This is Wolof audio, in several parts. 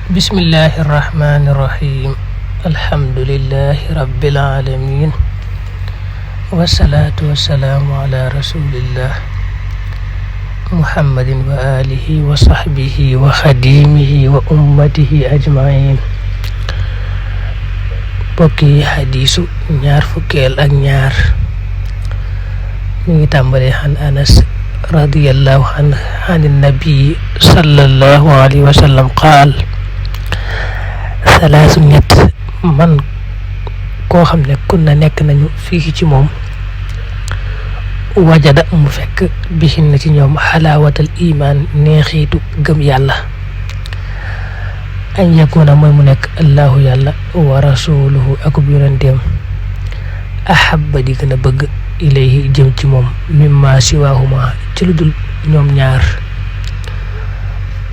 bismillahi irrahmani irrahim alhamdulillahi rabbil alamin wassalatu wassalaamu ala rasulillah muhammadin wa alihi wa sahbihi wa xadimihi wa ummatihi ajmain. bokki hadisu ñaar fukkeel ak ñaar mi ngi tàmbale an anas radiyallahu anhu an nabi sallallahu alayhi wa sallam qaal salaasu ñett man koo xam ne kun na nekk nañu fii ci moom wajada mu fekk bihin na ci ñoom xalaawatal iman neexiitu gëm yàlla an yakuna mooy mu nekk allahu yàlla wa rasuluhu akub yonenteem ahabba di gën a bëgg ilayhi jëm ci moom mimma siwaahuma ci lu dul ñoom ñaar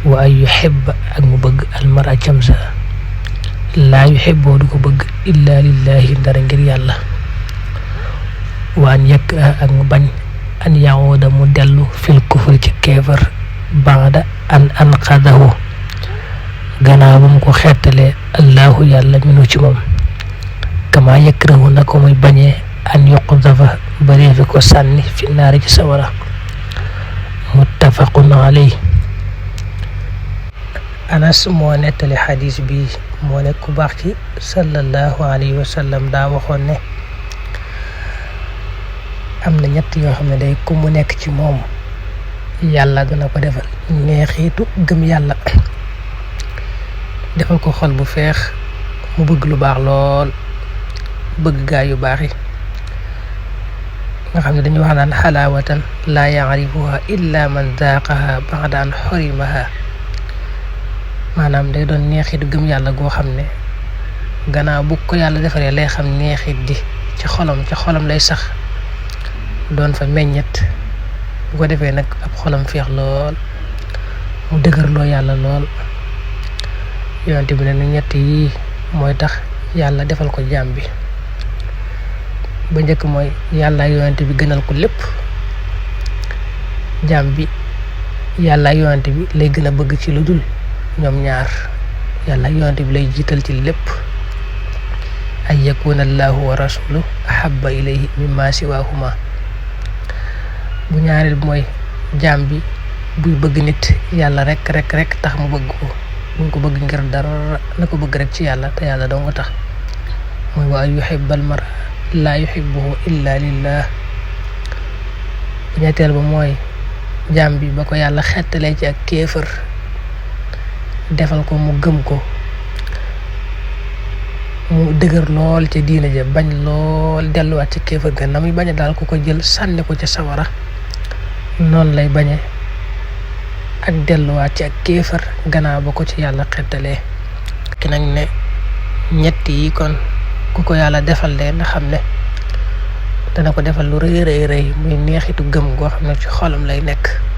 wa ay yuhibba ak mu bëgg almara camsa laa yuhibboo du ko bëgg illa lillahi dara ngir yàlla wa an yekk ak mu bañ an yahuda mu dellu fil kufri ci keefar baada an anqadahu gannaaw ba mu ko xettalee allahu yàlla minu ci moom kama yakrahu na ko muy bañee an yuqdafa bareefi ko sànni fi naari ci sawara muttafaqun alay. anas moo nettali xadis bi moo nekk ku baax ci sallallahu alayhi wa sallam daa waxoon ne am na ñett yoo xam ne day ku mu nekk ci moom yàlla dana ko defal neexiitu gëm yàlla defal ko xol bu feex mu bëgg lu baax lool bëgg gaa yu baax yi nga xam ne dañuy wax naan xalaawatan laa yaarifuha illa man daaqaha ba'da an xurimaha maanaam day doon neexit gëm yàlla goo xam ne gannaaw bu ko yàlla defaree lay xam neexit di ci xolam lay sax doon fa meññet bu ko defee nag ab xolam feex lool mu dëgërloo yàlla lool. yonent bi ne ñett yi mooy tax yàlla defal ko jaam bi. ba njëkk mooy yàlla yonent bi gënal ko lépp jaam bi yàlla yonent bi lay gën a bëgg ci lu dul ñoom ñaar yàlla yonent bi lay jiital ci lépp ay yakuna allahu wa rasuluhu ahabba ilayhi mimma siwahuma. bu ñaareel bi mooy jaam bi buy bëgg nit yàlla rek tax mu bëgg ko bu ko bëgg ngir dara na ko bëgg rek ci yàlla te yàlla dong tax mooy wa yuhibbal mar'a laa yuhibbuhu illa lillah. bu ñetteel ba mooy jaam bi ba ko yàlla xettalee ci ak kéefër defal ko mu gëm ko mu dëgër lool ca diina ja bañ lool delluwaat ci kéefër ga na muy bañe daal ku ko jël sànni ko ca sawara noonu lay bañe ak delluwaat ci ak kéefër gannaaw ba ko ci yàlla xettalee. ki nag ne ñett yi kon ku ko yàlla defal de na xam ne dana ko defal lu rëy muy neexitu gëm goo xam ne ci xolam lay nekk.